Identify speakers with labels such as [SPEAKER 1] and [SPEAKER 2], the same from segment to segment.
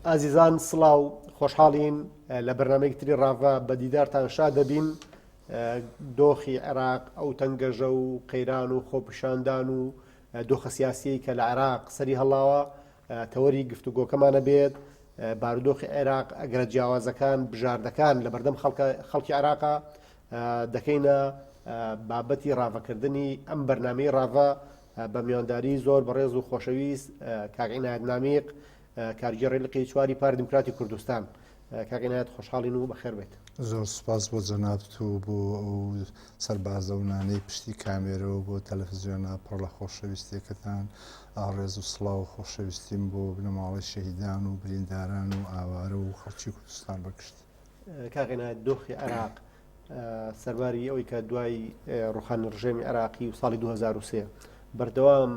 [SPEAKER 1] ئازیزان سڵاو خۆشحاڵین لە بەرنامەیەکتری ڕاڤە بە دیدارتان شا دەبین. دۆخی عێراق ئەو تەنگەژە و قەیران و خۆپیشاندان و دۆخە سیاسی کە لە عێراق سەری هەڵاوە تەوەری گفتوگۆکەمانە بێت. بارودۆخی عێراق ئەگەرە جیاوازەکان بژاردەکان لە بەردەم خەڵکی عێراقا دەکەینە بابەتی ڕاڤەکردنی ئەم بەرنامەی ڕاڤە بە میوانداری زۆر بەڕێز و خۆشەویست کاک عنایەت نامیق، کارگێڕی لقی چواری پار دیموکراتی کوردستان. کاک عنایەت خۆشحاڵین و بەخێر بێت.
[SPEAKER 2] زۆر سوپاس بۆ جەنابەت و بۆ ئەو سەربازە و نانەی پشتی کامێرەوە بۆ تەلەڤیزیۆنە پڕ لە خۆشەویستیەکەتان. ئاڕێز و سڵاو و خۆشەویستیم بۆ بنەماڵی شەهیدان و برینداران و ئاوارە و خەڵکی کوردستان بەگشت.
[SPEAKER 1] کاک عنایەت دۆخی عێراق سەرباری ئەوەی کە دوای ڕوخانی ڕژێمی عێراقی و ساڵی 2003 بەردەوام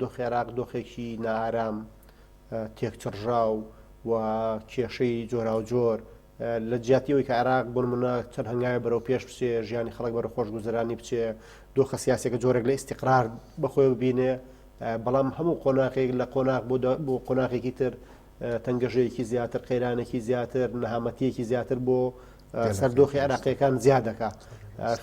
[SPEAKER 1] دۆخی عێراق دۆخێکی نائارام تێکچڕژاو و کێشەی جۆرا و جۆر لە جیاتیەوەی کە عێراق بۆ نمونە چەند هەنگاوی بەرەو پێش بچێ، ژیانی خەڵک بەرەو خۆشگوزەرانی بچێ، دۆخە سیاسێکە جۆرێک لە ئیستیقرار بەخۆی ببینێ، بەڵام هەموو قۆناغێک لە قۆناغ بۆ قۆناغێکی تر تەنگەژەیەکی زیاتر، قەیرانێکی زیاتر، نەهامەتیەکی زیاتر بۆ سەردۆخی عێراقیەکان زیاد دەکات.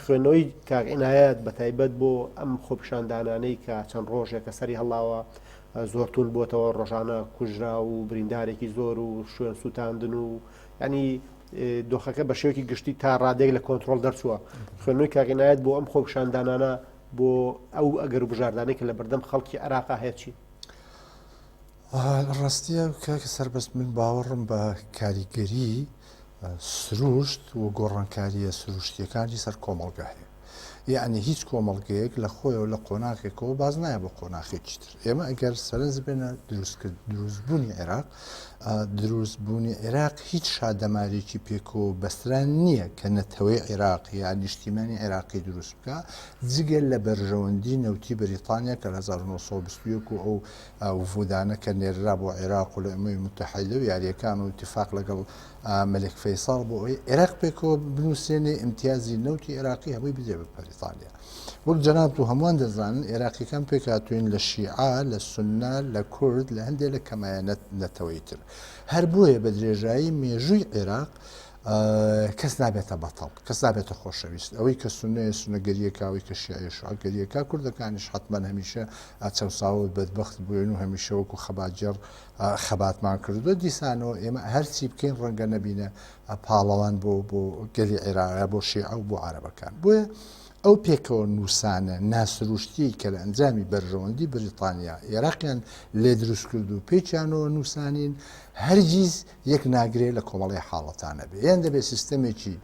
[SPEAKER 1] خوێندنەوەی کاک عنایەت بەتایبەت بۆ ئەم خۆپیشاندانانەی کە چەند ڕۆژێکە سەری هەڵاوە زۆرتون بۆتەوە ڕۆژانە کوژرا و بریندارێکی زۆر و شوێن سووتاندن و ینی دۆخەکە بە شێوەیەکی گشتی تا ڕادێک لە کۆنتترۆل دەرچووە. خوێندنەوەی کاک عنایەت بۆ ئەم خۆپیشاندانانە بۆ ئەو ئەگەر و بژاردانەی کە لە بەردەم خەڵکی عێراقا هەیە چی؟
[SPEAKER 2] ڕاستیە کاکە سەربەست من باوەڕم بە کاریگەری سروشت و گۆڕانکاریە سروشتیەکانی سەر کۆمەڵگا هەیە. یعنی هیچ کۆمەڵگەیەک لە خۆیەوە لە قۆناغێکەوە باز نایە بە قۆناغێکی تر. ئێمە ئەگەر سەرنج بێنە دروستبوونی عێراق، دروستبوونی عێراق هیچ شادەمارێکی پێکەوە بەستران نییە کە نەتەوەی عێراق یا نیشتیمانی عێراقی دروست بکە، جگەل لە بەرژەوەندی نەوتی بەریتانیا کە لە 1920 و ئەو وفودانە کە نێررا بۆ عێراق و لە ئەمەی متحیدە و یاریەکان و اتفاق لەگەڵ مەلک فەیساڵ بۆ ئەوەی عێراق پێکەوە بنووسێنێ ئیمتیازی نەوتی عێراقی هەمووی بدێ بە بەریتانیا. وەک جەناب و هەمووان دەزانن عێراقیەکان پێکهاتوین لە شیعە، لە سونە، لە کورد، لە هەندێک لە کەمایە نەتەوەی تر. هەر بۆیە بە درێژایی مێژووی عێراق کەس نابێتە بەتەڵ، کەس نابێتە خۆشەویست. ئەوەی کە سونەیە سونەگەریەکە، ئەوەی کە شیعە شیعەگەریەکە، کوردەکانیش حتمەن هەمیشە چەوساوت بەدبەخت بووێن و هەمیشە وەکو خەباتجێڕ خەباتمان کردووە. دیسانەوە ئێمە هەرچی بکەین ڕەنگە نەبینە پاڵەوان بۆ گەلی عێراق، بۆ شیعە و بۆ عەرەبەکان. بۆیە ئەو پێکەوە نووسانە ناسروشتی کە لە ئەنجامی بەرژەوەندی بریتانیا عێراقیان لێ دروست کرد و پێچیانەوە نووسانین هەرگیز یەک ناگرێت لە کۆمەڵی حاڵەتانە بێ. یان دەبێت سیستەمێکی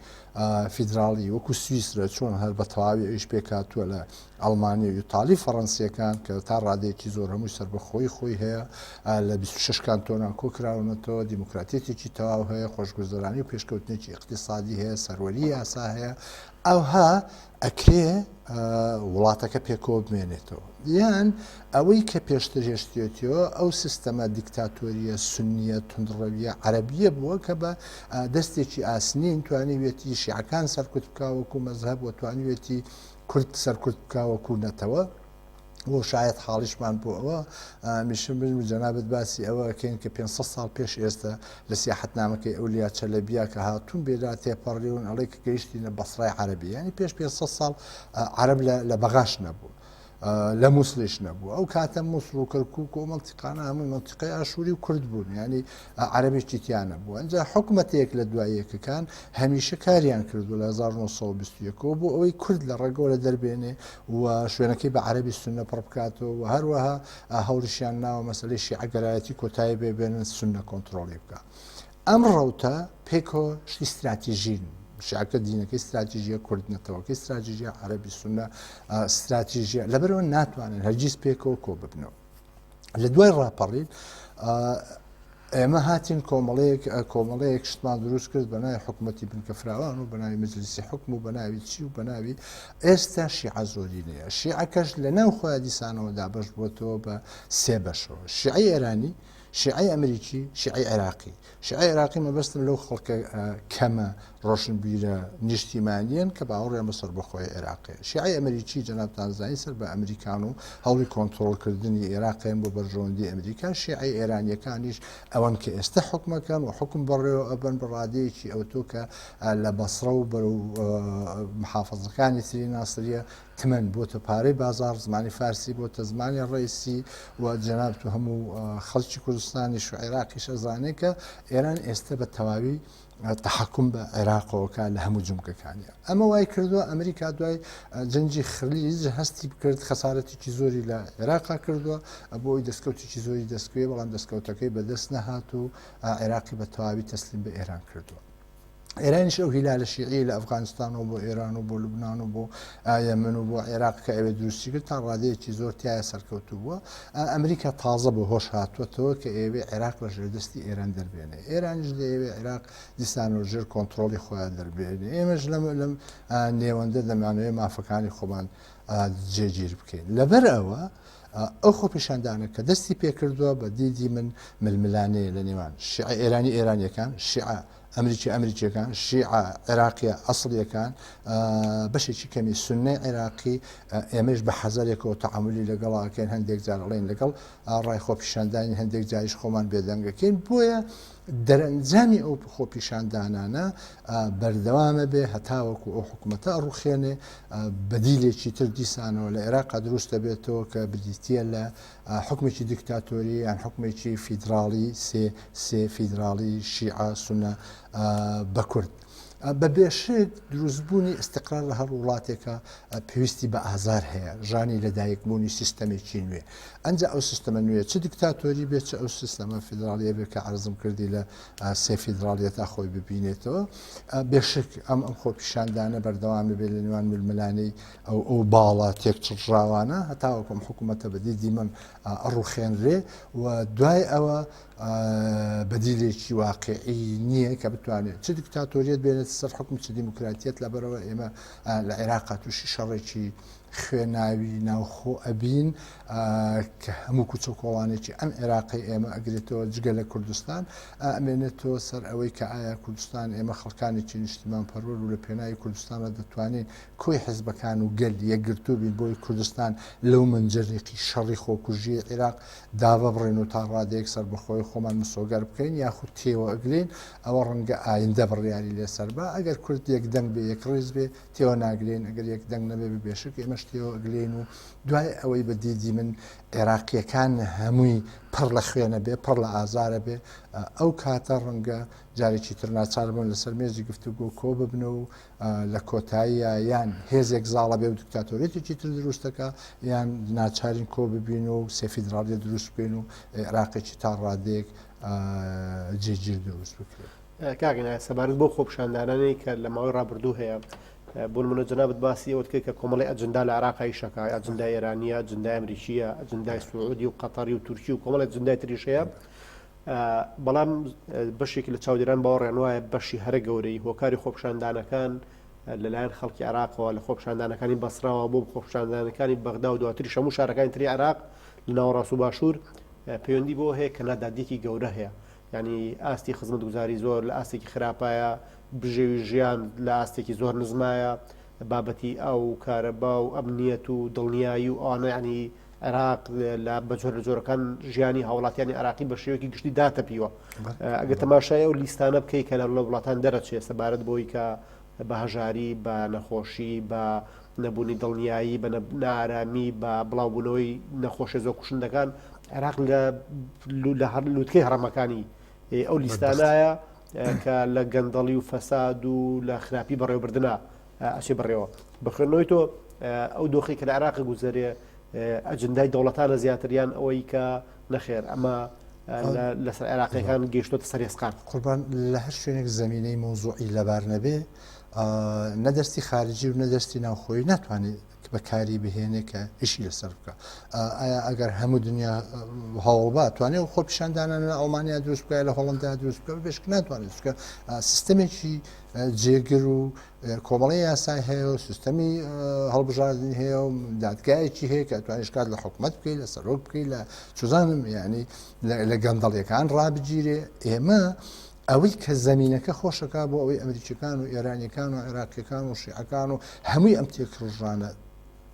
[SPEAKER 2] فیدراڵی وەکو سویسرە چۆن هەر بە تەواوی ئەویش پێکاتووە لە ئەڵمانی و ئیتالی فەڕەنسیەکان کە تا ڕادێکی زۆر هەمووی سەر بەخۆی خۆی هەیە، لە 26 کانتۆنان کۆکراونەتەوە، دیموکراتێتێکی تەواو هەیە، خۆشگوزەرانی و پێشکەوتنێکی اقتصادی هەیە، سەروەری یاسا هەیە. ئەوها ئەکرێ وڵاتەکە پێکەوە بمێنێتەوە. یان ئەوەی کە پێشتر هێشتێتەوە ئەو سیستەمە دیکتاتۆریە سنیە تونندڕەویە عەرەبیە بووە کە بە دەستێکی ئاسنین توانیوێتی شیعەکان سەرکوت بکاوەکو مەزهەب و توانیوێتی کورد سەرکوت بکاوەکو نەتەوە. بۆ شاید حاڵیشمان بۆ ئەوە میشم بن و جەنابەت باسی ئەوەکەین کە 500 ساڵ پێش ئێستا لە سیاحەتنامەکەی ئەولیا چەلەبیا کە هاتوون بێدا تێپەڕیون ئەڵێ کە گەیشتینە بەسڕای عەرەبی، ینی پێش 500 ساڵ عەرەب لە بەغاش نەبوو، لە مووسڵیش نەبوو. ئەو کاتە مووسڵ و کەرکووک و مەڵتیقانە هەمووی مەنتیقەی ئاشووری و کورد بوون، ینی عەرەبێکی تیان نەبوو. ئەنجا حکومەتێک لە دواییەکەکان هەمیشە کاریان کردو لە 1920ەوە بۆ ئەوەی کورد لە ڕێگەوە دەربێنێ و شوێنەکەی بە عەرەبی سونە پڕ بکاتەوە و هەروەها هەوڵیشیان ناوە مەسەلەی شیعەگەرایەتی کۆتایی بێنن سونە کۆنتترۆڵی بکە. ئەم ڕەوتە پێکەوە شتی استراتیژین. شیعەکە دینەکەی استراتیژیە، کوردنەتەوەکەی استراتیژیە، عەرەبی سونە استراتیژیە، لەبەرەوە ناتوانن هەرگیز پێکەوە کۆ ببنەوە. لە دوای ڕاپەڕین ئێمە هاتین کۆمەڵەیەک شتمان دروست کرد بە ناوی حکوومەتی بنکەفراوان و بە ناوی مەجلیسی حکم و بە ناوی چی و بە ناوی ئێستا شیعە زۆرینەیە. شیعەکەش لە ناو خۆیان دیسانەوە دابەش بووەتەوە بە سێ بەشەوە: شیعەی ئێرانی، شیعی ئەمریکی شیعی عێراقی شیعی عێراقی مەبەستم لەو خەڵکە کەمە ڕۆشنبیرە نیشتیمانیان کە باوەڕیان بەسەر بەخۆی عێراقی شیعی ئەمریکی جەنابتان زانی سەر بە ئەمریکان و هەوڵی کۆنتترۆلکردنی عێراقیان بۆ بەرژەوەندی ئەمریکا شیعی ئێرانیەکانیش ئەوەن کە ئێستا حکومەکەن و حکم بەڕێوە ئەبەن بە ڕادەیەکی ئەوتۆ کە لە بەسڕە و بەرەو محافەزەکانی تری ناسریە تمەن بۆتە پارەی بازار زمانی فارسی بۆتە زمانی ڕئیسی و جەناب و هەموو خەڵکی کوردستانی و عێراقیش ئەزانێ کە ئێران ئێستا بە تەواوی تحکم بە عێراقەوەکە لە هەموو جمکەکانیە ئەمە وای کردووە ئەمریکا دوای جەنجی خلیج هەستی بکرد خەسارەتێکی زۆری لە عێراقا کردووە بۆی دەستکەوتێکی زۆری دەستکوێ بەڵام دەستکەوتەکەی بەدەست نەهات و عێراقی بە تەواوی تەسلیم بە ئێران کردووە ئێرانیش ئەو هیلالە شیعی لە ئەفغانستانەوە بۆ ئێران و بۆ لوبناان و بۆ یەمن و بۆ عێراق کە ئەوێ دروستی کرد تا ڕادەیەکی زۆر تایە سەرکەوتو بووە ئەمریکا تازە بە هۆش هاتووەتەوە کە ئێوێ عێراق لە ژێردەستی ئێران دەربێنێ ئێرانیش لەوێ عێراق دیسان و ژێر کۆنتترۆلی خۆیان دەربێنێ ئێمەش لەم نێوەندە دەمانوێت مافەکانی خۆمان جێگیر بکەین لەبەر ئەوە ئەو خۆپیشاندانە کە دەستی پێکردووە بە دیدی من ململانەیە لە نێوان شیعە ئێرانی ئێرانیەکان شیعە ئەمریکیەکان شیعە عێراقیە ئەسڵیەکان بەشێکی کەمی سنەی عێراقی ئێمەش بە حەزارێکەوە تەعاملی لەگەڵاکەین هەندێک جار ئەڵێن لەگەڵ ڕای خۆپیشاندانی هەندێک جاریش خۆمان بێدەنگەکەین بۆیە دەرەنجامی ئەو خۆپیشاندانانە بەردەوامە بێ هەتاوەکو ئەو حکوومەتە ڕوخێنێ بەدیلێکی تر دیسانەوە لە عێراقا دروستە بێتەوە کە بریتە لە حکومێکی دیکتاتۆری یان حکومێکی فیدراڵی سێ فیدراڵی شیعە سونە بە کورد بە بێشک دروستبوونی استقرار لە هەر وڵاتێکە پێویستی بە ئازار هەیە ژانی لەدایکبوونی سیستەمێکی نوێ ئەنجا ئەو سیستەمە نوێ چ دیکتاتۆری بێت چ ئەو سیستەمە فیدراالیە بێت کە عرضم کردی لە سێ فیدراالیەتا خۆی ببینێتەوە بێشک ئەم خۆپیشاندانە بەردەوامی بێت لە نێوان ململانەی ئەو باڵە تێکچڕاوانە هەتاوەکم حکوومەتە بەدیدی من ڕوخێنرێ و دوای ئەوە بەدیلێکی واقعی نییە کە بتوانێت چ دیکتاتۆریەت بێنێت سەر حکم چ دیموکراتیەت لەبەرەوە ئێمە لە عێراقا تووشی شەڕێکی خوێناوی ناوخۆ ئەبین کە هەموو کوچە کۆڵانێکی ئەم عێراقی ئێمە ئەگرێتەوە جگە لە کوردستان ئەمێنێتەوە سەر ئەوەی کە ئایا کوردستان ئێمە خەڵکانێکی نیشتیمان پەروەر و لە پێناوی کوردستانە دەتوانین کۆی حیزبەکان و گەل یەکگرتوو بین بۆی کوردستان لەو منجەرێکی شەڕی خۆکوژی عێراق داوا بڕێن و تا ڕادەیەک سەر بەخۆی خۆمان مسۆگەر بکەین یاخود تێوە ئەگرین ئەوە ڕەنگە ئایندە بڕیاری لێسەر بە ئەگەر کورد یەکدەنگ بێ یەک ڕێز بێ تێوە ناگرێن ئەگەر یەکدەنگ نەبێ بێشک ئێمەش تێوە ئەگرێن و دوای ئەوەی بە دیدی من عێراقیەکان هەمووی پڕ لە خوێنە بێ پڕ لە ئازارە بێ ئەو کاتە ڕەنگە جارێکی تر ناچار بوون لەسەر مێزی گفتوگۆ کۆ ببنە و لە کۆتاییە یان هێزێک زاڵە بێ و دیکتاتۆریەتێکی تر دروستەکە یان ناچارین کۆ ببین و سێ فیدراالیە دروست بکەین و عێراقێکی تا ڕادەیەک جێگیر دروست بکرێت
[SPEAKER 1] کاگەنە سەبارەت بۆ خۆپیشاندانانەی کە لە ماوەی ڕابردوو هەیە بۆ نمونە جەنابەت باسی ئەوت کرد کە کۆمەڵی ئەجندا لە عێراقی شەکای ئەجندای ئێرانیە ئەجندای ئەمریکیە ئەجندای سوعودی و قەتەری و تورکی و کۆمەڵی ئەجندای تریش هەیە بەڵام بەشێکی لە چاودێران باوەڕیان وایە بەشی هەرە گەورەی هۆکاری خۆپیشاندانەکان لەلایەن خەڵکی عێراقەوە لە خۆپیشاندانەکانی بەسراوە بۆ خۆپیشاندانەکانی بەغدا و دواتری هەموو شارەکانی تری عێراق لە ناوەڕاست و باشوور پەیوەندی بۆ هەیە کە نادادیەکی گەورە هەیە ینی ئاستی خزمەتگوزاری زۆر لە ئاستێکی خراپایە بژێوی ژیان لە ئاستێکی زۆر نزمایە بابەتی ئەو کارەبا و ئەمنیەت و دڵنیایی و ئەوانە ینی عێراق لە بەجۆر لە جۆرەکان ژیانی هاوڵاتیانی عێراقی بە شێوەیەکی گشتی داتەپیوە ئەگەر تەماشای ئەو لیستانە بکەی کە لە وڵاتان دەرەچێت سەبارەت بۆی کە بە هەژاری بە نەخۆشی بە نەبوونی دڵنیایی بە نارامی بە بڵاوبوونەوەی نەخۆشی زۆر کوشندەکان عێراق لە هەر لووتکەی هەڕەمەکانی ئەو لیستانایە کە لە گەندەڵی و فەساد و لە خراپی بەڕێوەبردنە ئەچێ بڕێەوە بخێنەوەی تۆ ئەو دۆخی کە لە عێراقی گوزەرێ ئەجندای دەوڵەتانە زیاتریان ئەوەی کە نەخێر ئەمە لەسەر عێراقیەکان گەیشتۆتە سەر ێسقان
[SPEAKER 2] قوربان لە هەر شوێنێک زەمینەی مۆزوعی لەبار نەبێ نەدەستی خارجی و نەدەستی ناوخۆی ناتوانێت بەکاری بهێنێ کە ئیشی لەسەر بکە ئایا ئەگەر هەموو دنیا هەوڵبات توانێت و خۆ پیشاندانە لە ئەڵمانیا دروست بکە لە هۆڵندا دروست بکە بێشک ناتوانێت چکە سیستەمێکی جێگر و کۆمەڵی یاسای هەیە و سیستەمی هەڵبژاردننی هەیە و دادگایەکی هەیە کە توانێت شکات لە حکوومەت بکەیت لە سەرۆک بکەیت لە چزانم ینی لە گەندەڵیەکان ڕابگیرێ ئێمە ئەوەی کە زمینەکە خۆشەکە بۆ ئەوەی ئەمریکیەکان و ئێرانیەکان و عێراقیەکان و شیعەکان و هەمووی ئەم تێکڕژانە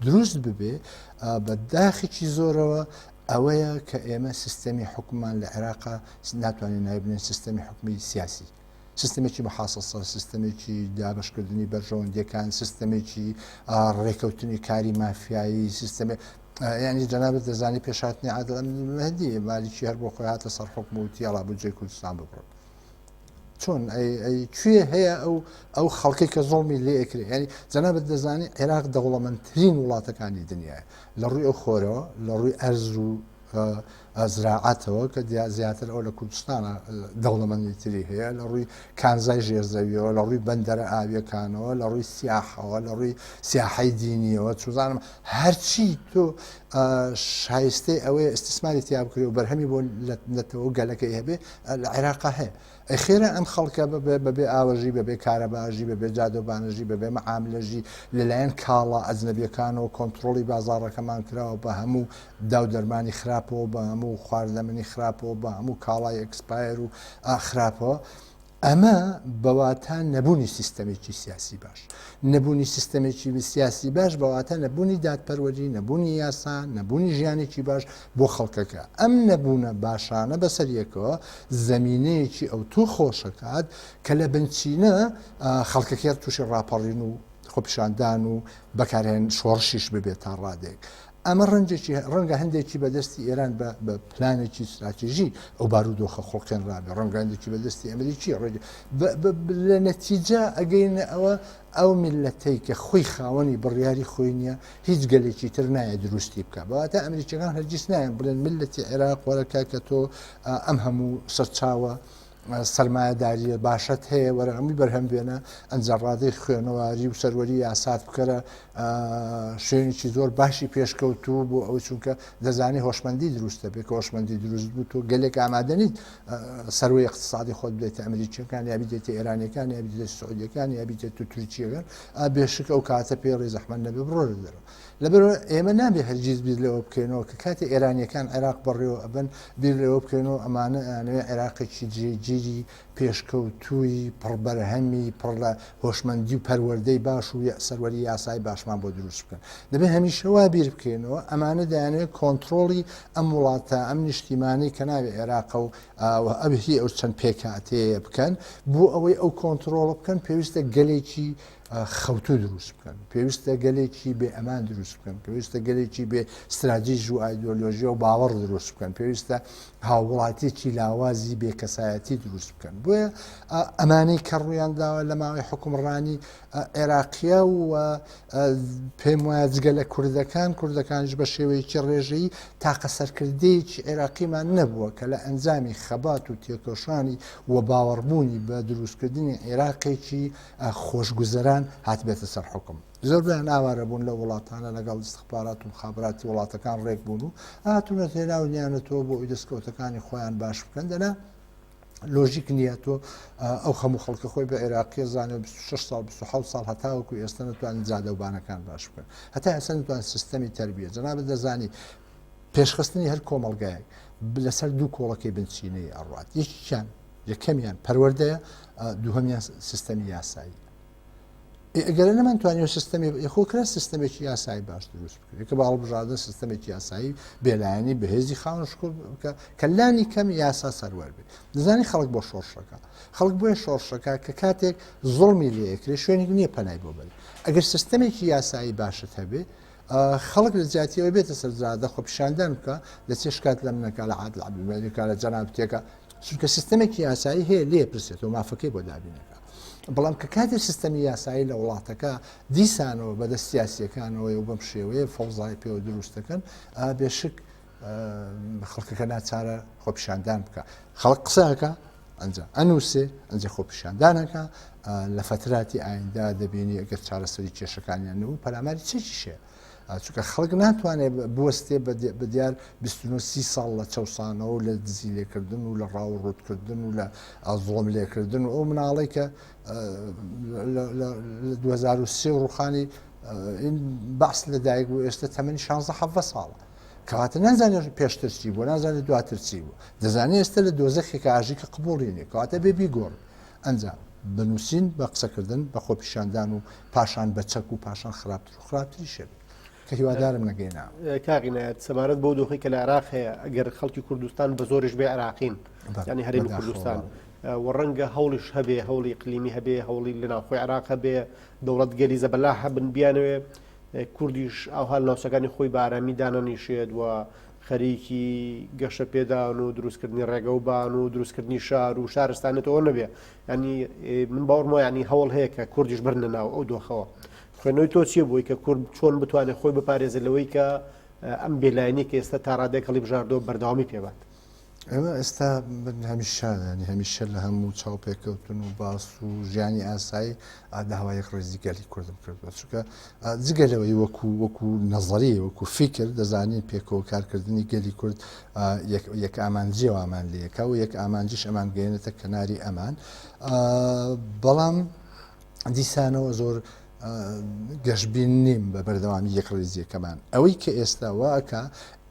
[SPEAKER 2] دروست ببێ بە داخێکی زۆرەوە ئەوەیە کە ئێمە سیستەمی حکومان لە عێراقا ناتوانین نایبنێن سیستەمی حکومی سیاسی سیستەمێکی بەحاسەسە سیستەمێکی دابشکردنی بەرژەوەندیەکان سیستەمێکی ڕێکەوتنی کاری مافیایی سیستەمێ ینی جەنابەت دەزانی پێشاتنی عادڵ مەهدی مالیکی هەر بۆ خۆی هاتە سەر حکم و تیاڵا بودجەی کوردستان ببڕێت چۆن کوێ هەیە ئەو خەڵکی کە زۆڵمی لێ ئەکرێ ینی جەنابەت دەزانی عێراق دەوڵەمەندترین وڵاتەکانی دنیاە لە ڕووی ئەو خۆرەوە لە ڕووی ئەرز و زراعەتەوە کە زیاتر ئەو لە کوردستانە دەوڵەمەندیتری هەیە لە ڕووی کانزای ژێرزەویەوە لە ڕووی بەندەرە ئاویەکانەوە لە ڕووی سیاحەوە لە ڕووی سیاحەی دینیەوە چوزانم هەرچی تۆ شایستەی ئەوەیە ئستثماری تیا بکرێ و بەرهەمی بۆ نەتەوە گەلەکەی هەبێ لە عێراقا هەیە خێرا ئەم خەڵکە بەبێ ئاوەژی بەبێ کارەباژی بەبێ جادۆبانەژی بەبێ مەعاملەژی لەلایەن کاڵە ئەجنەبیەکانەوە کۆنتترۆلی بازاڕەکەمان کراوە بە هەموو داو دەرمانی خراپەوە بە هەموو خواردەمەنی خراپەوە بە هەموو کاڵای ئەکسپایر و خراپەوە ئەمە بەواتە نەبوونی سیستەمێکی سیاسی باش نەبوونی سیستەمێکی سیاسی باش بەواتە نەبوونی دادپەروەری نەبوونی یاسا نەبوونی ژیانێکی باش بۆ خەڵکەکە ئەم نەبوونە باشانە بەسەریەکەوە زەمینەیەکی ئەو تو خۆشەکات کە لە بنچینە خەڵکەکەر تووشی ڕاپەڕین و خۆپیشاندان و بەکارهێن شۆڕشیش ببێت تا ڕادێک ئەمە ڕەنگە هەندێکی بەدەستی ئێران بە پلانێکی استراتیژی ئەو بارودۆخە خۆڵکێن ڕابێ ڕەنگە هەندێکی بەدەستی ئەمریکی لە نەتیجە ئەگەینە ئەو میلەتەی کە خۆی خاوەنی بڕیاری خۆی نییە هیچ گەلێکی تر نایە دروستی بکە بەواتە ئەمریکیەکان هەرگیز نایەن بڵێن میلەتی عێراق وەرەکە کە تۆ ئەم هەموو سەرچاوە سەرمایەداریە باشەت هەیە وەرە هەمووی بەرهەم بێنە ئەنجەڕادەی خوێنەواری و سەروەری یاسات بکەرە شوێنێکی زۆر باشی پێشکەوتوو بۆ ئەو چونکە دەزانی هۆشمەندی دروستە بێت کە هۆشمەندی دروست بوو تۆ گەلێک ئامادەنیت سەروەی اقتصادی خۆت بدێتە ئەمریکیەکان یا بیدێتە ئێرانیەکان یا بیدێتە سعودیەکان یا بیدێت و تورکیەکان بێشک ئەو کاتە پێڕێ زەحمەت نەبێ بڕۆرە دەرەوە لەبەرەوە ئێمە نابێ هەرگیز بیر لەوە بکەینەوە کە کاتی ئێرانیەکان عێراق بڕێەوە ئەبن بیر لەوە بکەینەوە ئەمانە ئەنوێ عێراقێکی جێگیری پێشکەوتووی پڕبەرهەمی پڕ لە هۆشمەندی و پەروەردەی باش و سەروەری یاسای باشمان بۆ دروست بکەن دەبێت هەمیشەوا بیر بکەینەوە ئەمانە دەیانوێت کۆنتترۆلی ئەم وڵاتە ئەم نیشتیمانی کە ناوێت عێراق و ئەبهی ئەو چەند پێکاتەیە بکەن بۆ ئەوەی ئەو کۆنتترۆڵە بکەن پێویستە گەلێکی خەوتو دروست بکەن پێویستە گەلێکی بێ ئەمان دروست بکەن پێویستە گەلێکی بێ استراتیژ و ئایدۆلۆژیە و باوەڕ دروست بکەن پێویستە هاوڵاتێکی لاوازی بێکەسایەتی دروست بکەن بۆیە ئەمانەی کە ڕوویان داوە لە ماوەی حکومڕانی عێراقیە و پێم وایە جگە لە کوردەکانش بە شێوەیەکی ڕێژەیی تاقە سەرکردەیەکی عێراقیمان نەبووە کە لە ئەنجامی خەبات و تێکۆشانی و باوەڕبوونی بە دروستکردنی عێراقێکی خۆشگوزەران هاتبێتە سەر حکم زۆر بیان ئاوارە بوون لە وڵاتانە لەگەڵ استخبارات و مخابراتی وڵاتەکان ڕێک بوون و هاتوونە هێناونیانەتەوە بۆ ئەوی دەستکەوتەکانی خۆیان باش بکەن دەنا لۆژیک نییە تۆ ئەو هەموو خەڵکە خۆی بە عێراقی زانێ 26 ساڵ 27 ساڵ هەتاوەکو ئێستا نتوانن جادەوبانەکان باش بکەن هەتا ئێستا نتوان سیستەمی تەربیە جەنابەت دەزانی پێشخستنی هەر کۆمەڵگایەک لەسەر دوو کۆڵەکەی بنچینەی ئەڕات یەکەمیان پەروەردەیە دووهەمیان سیستەمی یاسایی ئەگەرە نەمانتوانێت سیستەمی یەخۆکرا سیستەمێکی یاسایی باش دروست بکرێت کە باڵبژاردن سیستەمێکی یاسایی بێلایەنی بەهێزی خاوەن شکۆ بکە کە لانی کەم یاسا سەروەر بێت دەزانی خەڵک بۆ شۆڕشەکە خەڵک بۆیە شۆڕشەکە کە کاتێک زۆڵمی لێکرێت شوێنێک نییە پەنای بۆ بێت ئەگەر سیستەمێکی یاسایی باشت هەبێ خەڵک لە جیاتیەوە بێتە سەرجادە خۆ پیشاندان بکە لە چێ شکات لە منەکە لە عادڵ عەبدولمەلیکا لە جەنابەتێکە چونکە سیستەمێکی یاسایی هەیە لێ پرسێتەوە مافەکەی بۆ دابینەکە بەڵام کە کاتی سیستەمی یاسایی لە وڵاتەکە دیسانەوە بەدەست سیاسیەکانەوەی و بەم شێوەیە فەوزای پێوە دروستەکەن بێشک خەڵکەکە ناچارە خۆپیشاندان بکە خەڵک قسەکە ئەنجا ئەنووسێ ئەنجە خۆپیشاندانەکە لە فتراتی ئایندا دەبینی ئەگەر چارەسەری کێشەکانیان و پەلاماری چێکیشێ چونکە خەڵک ناتوانێت بوەستێ بە دیار 29 ساڵ لە چەسانەوە لە دزی لێکردن و لە ڕاو ڕوتکردن و لە زۆڵم لێکردن و ئەو مناڵی کە لە 2023 ڕوخانی باس لە دایک و ئێستا تەمەنی 16 ساڵە کەواتە نازانێت پێشتر چی بوو نازانێت دواتر چی بوو دەزانێت ئێستا لە دۆزەخێکە ئاژی کە قبوڵینێ کەواتە بێبی گۆڕ ئەنجام بنووسین بە قسەکردن بە خۆپیشاندان و پاشان بە چەک و پاشان خراپتر و خراپتری شێت کە هیوادارم نەگەینا
[SPEAKER 1] کاغینایەت سەمارەت بۆ دۆخی کە لە عێراق هەیە ئەگەر خەڵکی کوردستان بە زۆرش بێ عێراقین ینی هەرێمی کوردستان و ڕەنگە هەوڵیش هەبێ هەوڵی قلیمی هەبێ هەوڵی لە ناوخۆی عێراق هەبێ دەوڵەت گەلی زەبەلا هەبن بیانوێ کوردیش ئەوها ناوچەکانی خۆی بە ئارامی دانەنیشێت و خەریکی گەشە پێدان و دروستکردنی ڕێگە و بان و دروستکردنی شار و شارستانێتەوە نەبێ ینی من باوەڕمە ینی هەوڵ هەیە کە کوردیش برنە ناو ئەو دۆخەوە خوێنەوەی تۆ چیە بووی کە کورد چۆن بتوانێت خۆی بپارێزێت لەوەی کە ئەم بێلایەنی کە ئێستا تا ڕادێک هەڵی بژاردەوە بەردەوامی پێبات
[SPEAKER 2] ئێمە ئێستا هەمیشانی هەمیشە لە هەموو چاوپێکەوتن و باس و ژیانی ئاسایی داوایەک ڕێزی گەلی کوردم کردوە چونکە جگەلەوەی وەکو نەزەری وەکو فیکر دەزانین پێکەوە کارکردنی گەلی کورد یەک ئامانجیەوە ئامان لەیەکە و یەک ئامانجیش ئەمان گەێنێتە کەناری ئەمان بەڵام دیسانەوە زۆر گەشتبین نیم بە بەردەوامی یەک ڕێزیەکەمان ئەوەی کە ئێستا واکە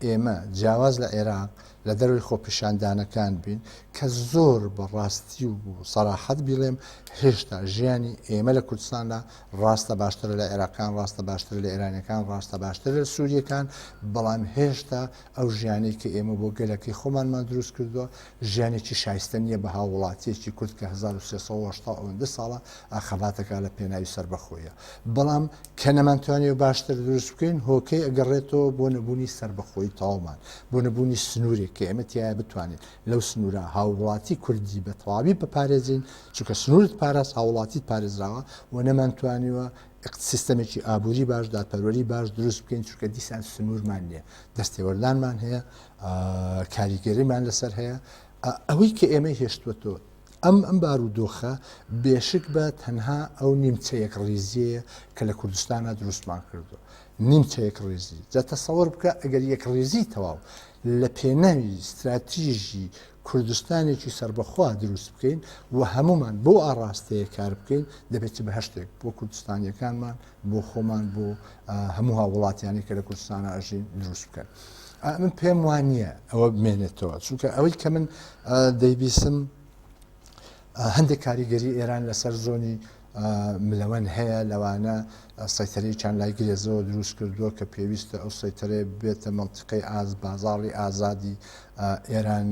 [SPEAKER 2] ئێمە جیاواز لە عێراق لە دەروی خۆپیشاندانەکان بین کە زۆر بەڕاستی و سەراحەت بیڵێم هێشتا ژیانی ئێمە لە کوردستاندا ڕاستە باشتر لە عێراقان ڕاستە باشتر لە ئێرانەکان ڕاستە باشتر لە سووریەکان بەڵام هێشتا ئەو ژیانی کە ئێمە بۆ گەلەکەی خۆمانمان دروست کردووە ژیانێکی شایستە نییە بە هاوڵاتیەکی کورد کە 1380 ساڵە خەباتەکە لە پێناوی سربەخۆیە بەڵام کە نەمانتوانێت باشتر دروست بکەین هۆکەی ئەگەڕێتەوە بۆ نەبوونی سربەخۆی تاومان بۆ نەبوونی سنووری کە ئێمە تایە بتوانین لەو سنوورە هاوڵاتی کوردی بە تەواوی بپارێزین چونکە سنوورت پاراست هاوڵاتیت پارێزراوە و نەمانتوانیوە سیستەمێکی ئابووری باش دادپەروەری باش دروست بکەین چونکە دیسان سنوورمان نییە دەستێوەردانمان هەیە کاریگەریمان لەسەر هەیە ئەوەی کە ئێمە هێشتوەتەوە ئەم بارودۆخە بێشک بە تەنها ئەو نیمچەیەک ڕیزیەیە کە لە کوردستانە دروستمان کردو نیمچەیەک ڕێزی جا تەسەوەر بکە ئەگەر یەک ڕێزی تەواو لە پێناوی استراتیژی کوردستانێکی سربەخوا دروست بکەین و هەمومان بۆ ئاڕاستەیە کار بکەین دەبێت بە هەشتێک بۆ کوردستانیەکانمان بۆ خۆمان بۆ هەموو هاوڵاتیانی کە لە کوردستانە ئەژین دروست بکەن من پێم وانە ئەوە بمێنێتەوە چونکە ئەوەی کە من دەیبیسم هەندێک کاریگەری ئێران لەسەر زۆنی ملەوەن هەیە لەوانە سەیتەرەی چەند لای گرێزەوە دروست کردووە کە پێویستە ئەو سەیتەرێ بێتە منتیقەی بازاڕی ئازادی ئێران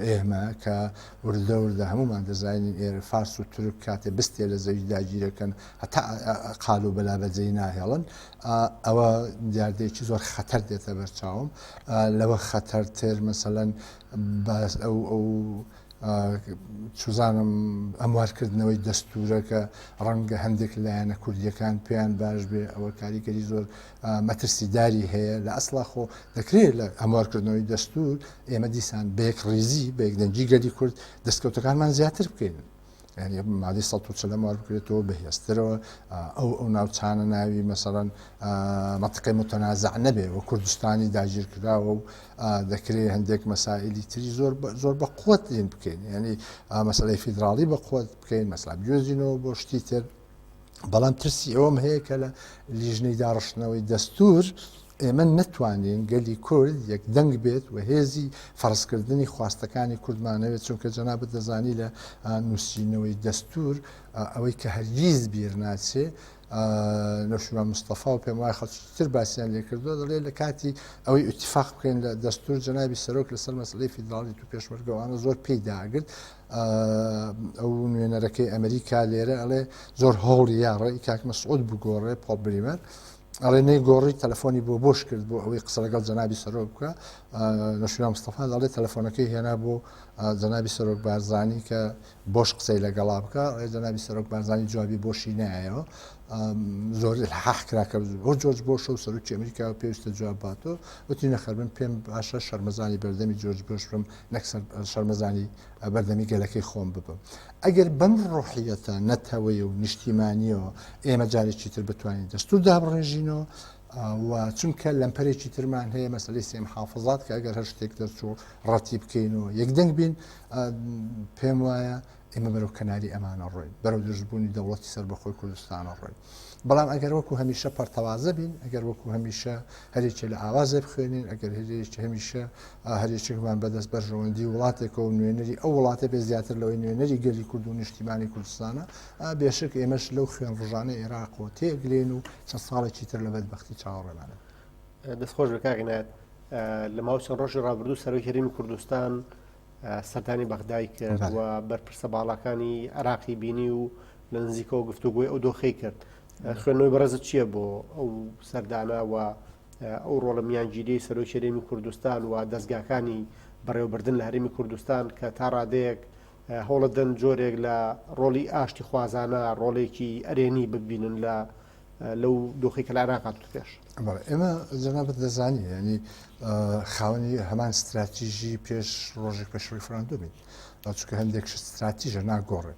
[SPEAKER 2] ئێمە کە وردە وردە هەمومان دەزانین ئێرە فارس و تورک کاتێ بستێ لە زەوی داگیرەکەن هەتا قال و بەلا بەجێی ناهێڵن ئەوە دیاردەیەکی زۆر خەتەر دێتە بەرچاوم لەوە خەتەرتر مەسەلەن ئەو چوزانم ئەموارکردنەوەی دەستورەکە ڕەنگە هەندێک لایەنە کوردیەکان پێیان باش بێ ئەوە کاریگەری زۆر مەترسیداری هەیە لە ئەسڵا خۆ دەکرێت لە ئەموارکردنەوەی دەستور ئێمە دیسان بەیەک ڕێزی بە یەکدەنگی گەلی کورد دەستکەوتەکانمان زیاتر بکەین ینی مادەی 140 مار بکرێتەوە بەهێزترەوە ئەو ناوچانە ناوی مەسەڵەن مەنتیقەی متەنازع نەبێ و کوردستانی داگیر کراوە و دەکرێت هەندێک مەسائلی تری زۆر بە قوت لێن بکەین ینی مەسەلەی فیدراڵی بە قوت بکەین مەسەلا بگوێزینەوە بۆ شتی تر بەڵام ترسی ئەوەم هەیە کە لە لیژنەی داڕشتنەوەی دەستور ئێمە نەتوانین گەلی کورد یەک دەنگ بێت و هێزی فەرزکردنی خواستەکانی کوردمانەوێت چونکە جەنابەت دەزانی لە نووسینەوەی دەستور ئەوەی کە هەرگیز بیر ناچێ نەشوان مستەفا و پێم وایە خەڵکیتر باسییان لێ کردووە دەڵێ لە کاتی ئەوەی ئیتیفاق بکەین لە دەستور جەنابی سەرۆک لەسەر مەسەلەی فیدراڵی و پێشمەرگەوانە زۆر پێی داگرت ئەو نوێنەرەکەی ئەمریکا لێرە ئەڵێ زۆر هەوڵی یاڕێی کاک مەسعود بگۆڕێ پۆڵ بریمەر ئەڵێنەی گۆڕی تەلەفۆنی بۆش کرد بۆ ئەوەی قسە لەگەڵ جەنابی سەرۆک بکە نەشوان مستەفا دەڵێ تەلەفۆنەکەی هێنا بۆ جەنابی سەرۆک بارزانی کە بۆش قسەی لەگەڵا بکە جەنابی سەرۆک بارزانی جوابی بۆشی نایەوە زۆر حەحکراکە بۆ جۆرج بۆش و سەرۆکی ئەمریکا و پێویستە جواب باتەوە وتی نەخەر من پێم باشە شەرمەزانی بەردەمی جۆرج بۆش بم نەک شەرمەزانی بەردەمی گەلەکەی خۆم ببم ئەگەر بەم ڕۆحیەتە نەتەوەی و نیشتیمانیەوە ئێمە جارێکی تر بتوانین دەستور دابڕێژینەوە و چونکە لەمپەرێکی ترمان هەیە مەسلەی سێم حافظات کە ئەگەر هەر شتێک دەرچوو ڕەتی بکەینەوە یەکدەنگ بین پێم وایە ئێمە بەرەو کەناری ئەمانە ڕۆین بەرەو دژبوونی دەوڵەتی سەربەخۆی کوردستانە ڕۆین بەڵام ئەگەر وەکو هەمیشە پەرتەوازە بین ئەگەر وەکو هەمیشە هەرێکی لە ئاوازێ بخوێنین ئەگەر هەرێکی هەمیشە هەرێکێکمان بەدەست بەرژەوەندی وڵاتێکەوە نوێنەری ئەو وڵاتە بێ زیاتر لەوەی نوێنەری گەلی کورد و نیشتیمانی کوردستانە بێشک ئێمەش لەو خوێن ڕژانەی عێراقەوە تێگرێن و چەند ساڵێکی تر لە بەدبەختی چاوەڕێمانە
[SPEAKER 1] دەستخۆش بکاگنات لە ماوە چەند ڕۆژی ڕابردوو سەرۆکی هەرێمی کوردستان سەردانی بەغدای کرد و بەرپرسە باڵەکانی عێراقی بینی و لە نزیکەوە گفتوگوی ئەو دۆخەی کرد خوێندنەوەی بەڕێزت چییە بۆ ئەو سەردانە و ئەو ڕۆڵە میانگیریی سەرۆکی هەرێمی کوردستان و دەستگاکانی بەڕێوەبردن لە هەرێمی کوردستان کە تا ڕادەیەک هەوڵە دەن جۆرێک لە ڕۆڵی ئاشتی خوازانە ڕۆڵێکی ئەرێنی ببینن لەو دۆخی کە لە عێراق هاتووە پێش
[SPEAKER 2] ئێمە جەنابەت دەزانی ینی خاوەنی هەمان استراتیژی پێش ڕۆژێک پێش ڕیفراندۆمین چونکە هەندێک استراتیژە ناگۆڕێ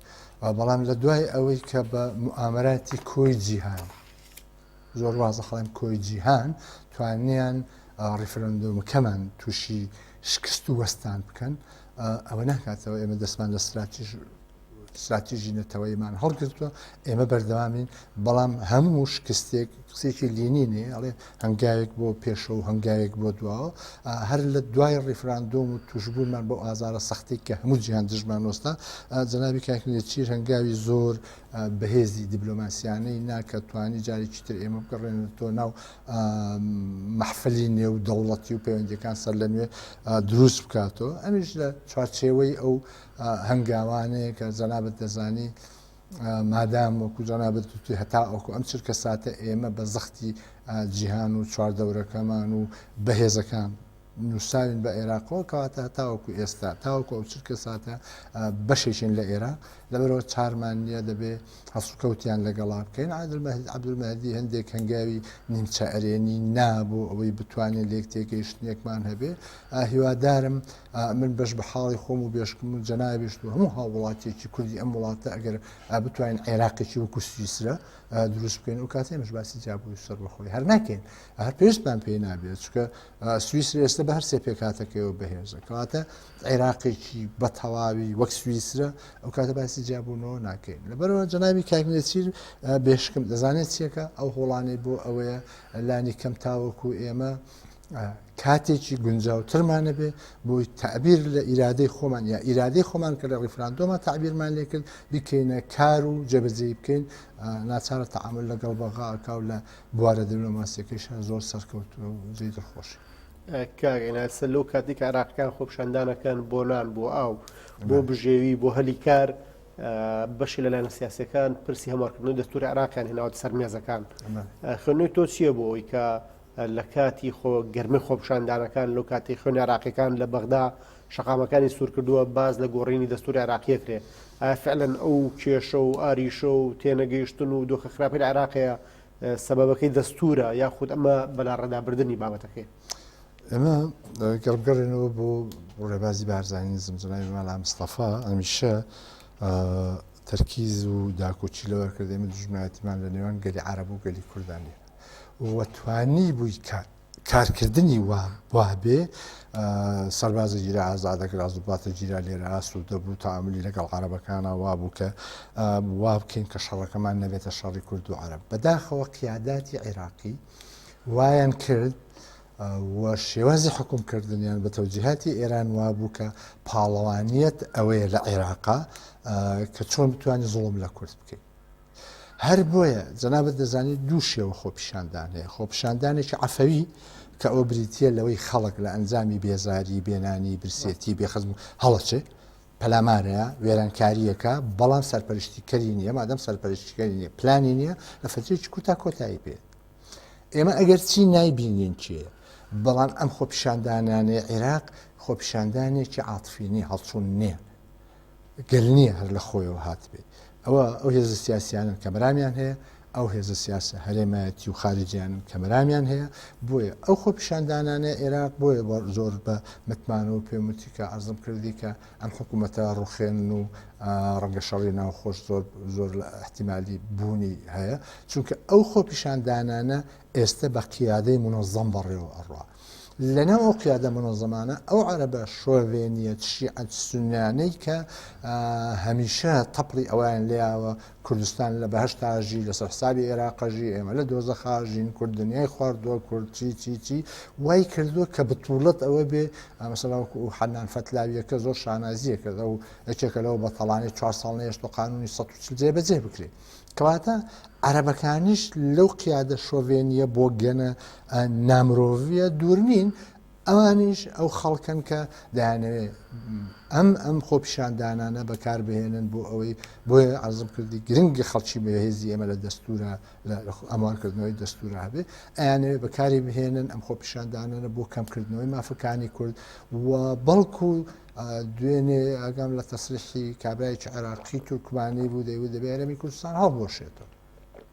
[SPEAKER 2] بەڵام لە دوای ئەوەی کە بە موامەراتی کۆی جیهان زۆر وازە خەڵم کۆی جیهان توانیان ڕیفرەندۆمەکەمان تووشی شکست و وەستان بکەن ئەوە ناکاتەوە ئێمە دەستمان لە استراتیژی نەتەوەیمان هەڵگرتووە ئێمە بەردەوامین بەڵام هەموو شکستێک قسێکی لینینێ ئەڵێ هەنگاوێک بۆ پێشە و هەنگاوێک بۆ دواوە هەر لە دوای ڕیفراندۆم و توشبوونمان بۆ ئازارە سەختی کە هەموو جیهان دژمان وەستا جەنابی کاکنێت چیر هەنگاوی زۆر بەهێزی دیبلۆماسیانەی ناکە توانی جارێکی تر ئێمە بگەڕێنێتەوە ناو مەحفلی نێو دەوڵەتی و پەیوەندیەکان سەر لە نوێ دروست بکاتەوە ئەمیش لە چوارچێوەی ئەو هەنگاوانەیە کە جەنابەت دەزانی مادام وەکو جەنابەت توی هەتا ئەوکو ئەم چرکە ساتە ئێمە بە زەختی جیهان و چواردەورەکەمان و بەهێزەکان نووساوین بە عێراقەوە کەواتە تاوەکو ئێستا تاوەکو ئەو چرکە ساتە بەشێکین لە ئێران لەبەرەوە چارمان نییە دەبێ هەسوکەوتیان لەگەڵا بکەین عەبدولمەهدی هەندێک هەنگاوی نیمچە ئەرێنی نابوو ئەوەی بتوانێت لێک تێگەیشتنێکمان هەبێ هیوادارم من بەش بە حاڵی خۆم و بێشکم و جەنابێشت و هەموو هاوڵاتێکی کوردی ئەم وڵاتە ئەگەر بتوانین عێراقێکی وەکو سویسرە دروست بکەین و کاتێ مەش باسی جابووی سەر بەخۆی هەر ناکەین هەر پێویستمان پێی نابێت چکە سویسر ئێستا بە هەر سێ پێکاتەکەەوە بەهێزە کەواتە عێراقێکی بە تەواوی وەک سویسرە ئەو کاتە باسی جابوونەوە ناکەین لەبەرەوە جەنابی کاکنێتچیر بێشکم دەزانێت چیەکە ئەو هۆڵانەی بۆ ئەوەیە لانی کەم تاوەکو ئێمە کاتێکی گونجاوترمانە بێ بۆی تعبیر لە ئیرادەی خۆمان یا ئیرادەی خۆمان کە لە ڕیفراندۆمە تعبیرمان لێ کرد بکەینە کار و جەبەجێ بکەین ناچارە تەعامل لەگەڵ بەغاکاو لە بوارە دیبلۆماسیەکەیش زۆر سەرکەوتووە و جێی دڵخۆشی
[SPEAKER 1] کاگەناسە لەو کاتێک عێراقیەکان خۆپیشاندانەکەن بۆ نان بۆ ئاو بۆ بژێوی بۆ هەلی کار بەشی لەلایەنە سیاسەکان پرسی هەموارکردنەوەی دەستوری عێراقیان هێناوەتە سەر مێزەکان خوێندنەوەی تۆ چییە بۆ ئەوەی کە لە کاتی گەرمی خۆپیشاندانەکان لەو کاتی خوێنی عێراقیەکان لە بەغدا شەقامەکانی سوور کردووە باز لە گۆڕینی دەستوری عێراقیە کرێ ئایا فعلەن ئەو کێشە و ئاریشە و تێنەگەیشتن و دۆخە خراپەی لە عێراقەیە سەبەبەکەی دەستورە یاخود ئەمە بەلاڕەدابردننی بابەتەکەی
[SPEAKER 2] ئەمە گەڕبگەڕێنەوە بۆ ڕێبازی بارزانانی زمجناوی مالا مستەفا ئەمیشە تەرکیز و داکۆچی لەوە کرد ئێمە دژمنایەتیمان لە نێوان گەلی عەرەب و گەلی کوردانی وەتوانی بووی کارکردنی وابێ سەربازە گیرە ئازادەکرا زوڵاتە گیرا لێرە ئاسو دەبوو تەعاملی لەگەڵ عەرەبەکانە وابوو کە وا بکەین کە شەڕەکەمان نەبێتە شەڕی کورد و عەرەب بەداخەوە قیاداتی عێراقی وایان کرد و شێوازی حکومکردنیان بە تەوجیهاتی ئێران وابوو کە پاڵەوانیەت ئەوەیە لە عێراقا کە چۆن بتوانێت زوڵم لە کورد بکەیت هەر بۆیە جەنابەت دەزانێت دوو شێوە خۆپیشاندان هەیە خۆپیشاندانێکی عەفەوی کە ئەوە بریتیە لەوەی خەڵک لە ئەنجامی بێزاری بێنانی برسێتی بێخەزم هەڵەچێ پەلامارەیە وێرانکاریەکە بەڵام سەرپەرشتیکەری نییە مادەم سەرپەرشتیکەری نییە پلانی نییە لە فترێکی کوتا کۆتایی بێت ئێمە ئەگەر چی نایبینین چیە بەڵام ئەم خۆپیشاندانانەی عێراق خۆپیشاندانێکی عاتفینی هەڵچوون نییە گەل نییە هەر لە خۆیەوە هات بێت ئەوە ئەو هێزە سیاسیانن کە بەرامیان هەیە ئەو هێزە سیاسە هەرێمایەتی و خارجیانن کە مەرامیان هەیە بۆیە ئەو خۆپیشاندانانە عێراق بۆیە زۆر بە متمانە و پێم وتی کە عەرزم کردی کە ئەم حکوومەتە ڕوخێن و ڕەنگە شەڕی ناوخۆش زۆر لە احتیمالی بوونی هەیە چونکە ئەو خۆپیشاندانانە ئێستا بە قیادەی منەظەم بەڕێوە ئەڕوا لەناو ئەو قیادە منەظەمانە ئەو عەرەبە شۆڤێنیەت شیعەت سونیانەی کە هەمیشە تەپڵی ئەویان لێیاوە کوردستان لە بەهەشتاژی لەسەر حسابی عێراقەژی ئێمە لە دۆزەخاژین کورد دنیای خواردووە کورد چی وای کردووە کە بتوڵەت ئەوە بێ مەسەلا و حەنان فەتلاویەکە زۆر شانازیە کە ئەو یەکێکە لەو بەتەڵانی 4 ساڵ نێشت و قانونی 140 جێبەجێ بکرێت کەواتە عەرەبەکانیش لەو قیادە شۆڤێنیە بۆ گەنە نامرۆڤیە دوور نین ئەوانیش ئەو خەڵکن کە دەیانەوێت ئەم خۆپیشاندانانە بەکاربهێنن بۆ ئەوەی بۆیە عەرزم کردی گرنگی خەڵکی بەهێزی ئێمە لە دەستورە لە ئەمانکردنەوەی دەستورە هەبێ ئەیانەوێت بەکاری بهێنن ئەم خۆپیشاندانانە بۆ کەمکردنەوەی مافەکانی کورد و بەڵکو دوێنێ ئەگەم لە تەسریحی کابرایکی عێراقی تورکمانی بوو دەیوت دەبێت هەرێمی کوردستان هەڵبۆشێتەوە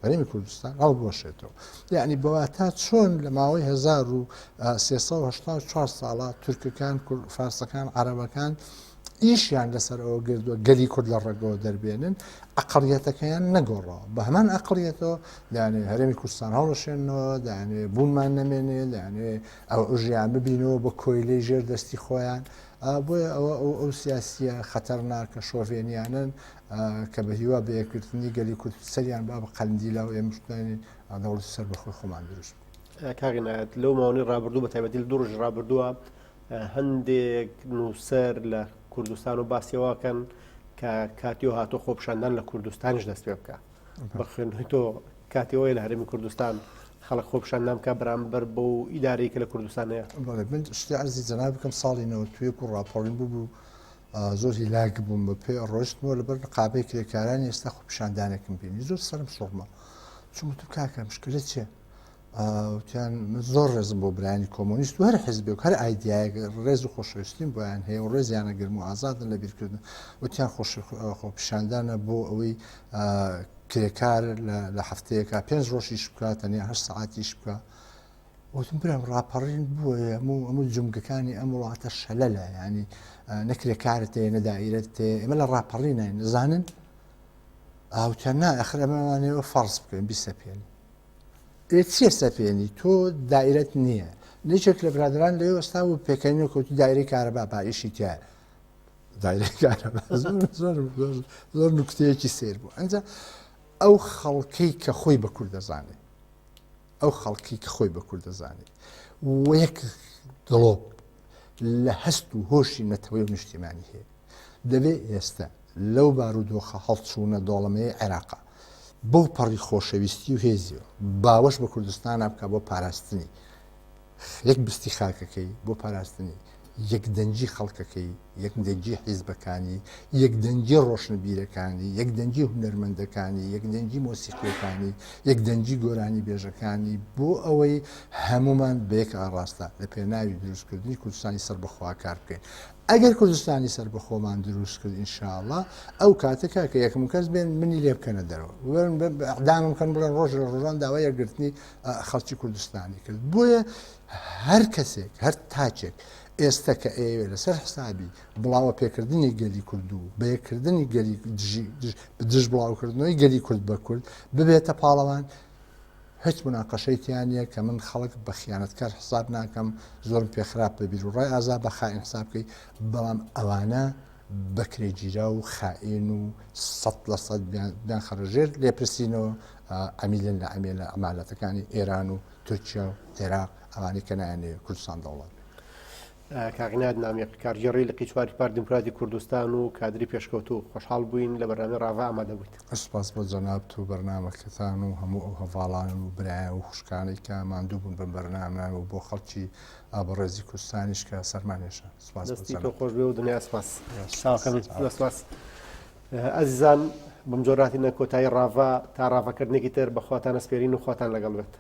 [SPEAKER 2] هەرێمی کوردستان هەڵبۆشێتەوە یعنی بەواتە چۆن لە ماوەی 1384 ساڵە تورکەکان فارسەکان عەرەبەکان ئیشیان لەسەر ئەوە گردووە گەلی کورد لە ڕێگەوە دەربێنن ئەقڵیەتەکەیان نەگۆڕەوە بە هەمان ئەقڵیەتەوە دەیانێت هەرێمی کوردستان هەڵەشێنەوە دەیانێت بوونمان نەمێنێت دەیانێت ئەو ژیان ببینەوە بە کۆیلەی ژێر دەستی خۆیان بۆیە ئەو سیاسیە خەتەرناکە شۆڤێنیانن کە بە هیوا بەیەکردنی گەلی کورد سەریان با بە قەندیلا و ئێمەشتانی دەوڵەتی سەر بەخۆی خۆمان دروست
[SPEAKER 1] کاغینایەت لەو ماوەی ڕابردوو بە تایبەتی لە 2 ڕۆژ ڕابردووە هەندێک نووسەر لە کوردستان و باسیەوەکەن کە کاتی و هاتۆ خۆپیشاندان لە کوردستانیش دەست پێ بکە بەخێنەوەی تۆ کاتیەوەی لە هەرێمی کوردستان خەڵک خۆپیشاندان بکە بەرامبەر بۆ ئیدارەیەکە لە کوردستان هەیە
[SPEAKER 2] من شتی عەرزی جەناب بکەم ساڵی 91 و ڕاپۆڕین بوو زۆر هیلاک بووم بە پێ ڕۆیشتمەوە لەبەر قابەی کرێکارانی ئێستا خۆپیشاندانێکم بینی زۆر سەرم سوڕمە چونکە تو کاکە مشکلە چییە؟ وتیان زۆر ڕێزم بۆ برایانی کۆمۆنیست و هەر حیزبێک هەر ئایدیایەک ڕێز و خۆشەویستیم بۆیان هەیە و ڕێزیانە گرم و ئازادن لە بیرکردن وتیان خۆپیشاندانە بۆ ئەوەی کرێکار لە هەفتەیەکە 5 ڕۆژیش بکات تەنیا 8 سەعاتیش بکە وتم برام ڕاپەڕین بووە هەموو جمگەکانی ئەم وڵاتە شەلەلە ینی نەکرێکارت هەیە نەدائیرەت هەیە ئێمە لە ڕاپەڕینە نزانن ئاوتیان نا ئەخر ئەمەوانەوە فەرز بکەین بیسەپێنی چیە سەپێنی تۆ دائیرەت نییە نێچێک لە برادران لەوێ وەستا و پێکەنینەوە کەوتی دایرەی کارەبا بائیشی تایە دایرەی کارەبا زۆر نوکتەیەکی سێر بوو ئەنجا ئەو خەڵکەی کە خۆی بە کورد دەزانێت ئەو خەڵکی کە خۆی بە کورد دەزانێت و یەک دڵۆپ لە هەست و هۆشی نەتەوەی و نیشتیمانی هەیە دەبێت ئێستا لەو بارودۆخە هەڵچوونە دۆڵەمەیە عێراقا بەو پەڕی خۆشەویستی و هێزیەوە باوەش بە کوردستانە بکە بۆ پاراستنی یەک بستی خاکەکەی بۆ پاراستنی یەک دەنجی خەڵکەکەی یەک دەنجی حیزبەکانی یەک دەنجی ڕۆشنبیرەکانی یەک دەنجی هونەرمەندەکانی یەک دەنجی مۆسیقیەکانی یەک دەنجی گۆرانی بێژەکانی بۆ ئەوەی هەمومان بەیەک ئاڕاستە لە پێناوی دروستکردنی کوردستانی سەربەخوا کار بکەین ئەگەر کوردستانی سەربەخۆمان دروست کرد ئینشاءڵڵا ئەو کاتێکا کە یەکەم کەس بێن منی لێ بکەنە دەرەوە ئەعدامم بکەن بڵێن ڕۆژ لە ڕۆژان داوای یەکگرتنی خەڵکی کوردستانی کرد بۆیە هەر کەسێک هەر تاچێک ئێستا کە ئێوێ لەسەر حسابی بڵاوە پێکردنی گەلی کورد و بەیەکردنی گەلی دژ بڵاوکردنەوەی گەلی کورد بە کورد ببێتە پاڵەوان هیچ مناقەشەی تیان نییە کە من خەڵک بە خیانەتکار حساب ناکەم زۆرم پێخراپ بەبیر و ڕای ئازا بە خائین حساب بکەی بەڵام ئەوانە بەکرێگیرا و خائین و 100% بیان خەرەژێر لێپرسینەوە ئەمیلن لە ئەمێلە ئەمالەتەکانی ئێران و تورکیا و عێراق ئەوانەی کە نایانەوێت کوردستان دەوڵەت
[SPEAKER 1] کاغینات نامی کارژێڕی لە قیچواری پار دیموکراتی کوردستان و کادری پێشکەوتوو خۆشحاڵ بووین لە بەرنامەی ڕاوا ئامادە بوویت
[SPEAKER 2] سپاس بۆ جەناب و بەرنامەکەتان و هەموو ئەو هەڤاڵان و برایان و خوشکانەی کە ماندوو بوون بە بەرنامە و بۆ خەڵکی بەڕێزی کوردستانیش کە سەرمانێشە
[SPEAKER 1] دەستی تۆ خۆش بێ و دنیا سپاس سپاس ئەزیزان بەم جۆراتی نەکۆتایی ڕاوا تا ڕاواکردنێکی تر بەخواتان ئەسپێرین و خواتان لەگەڵ بێت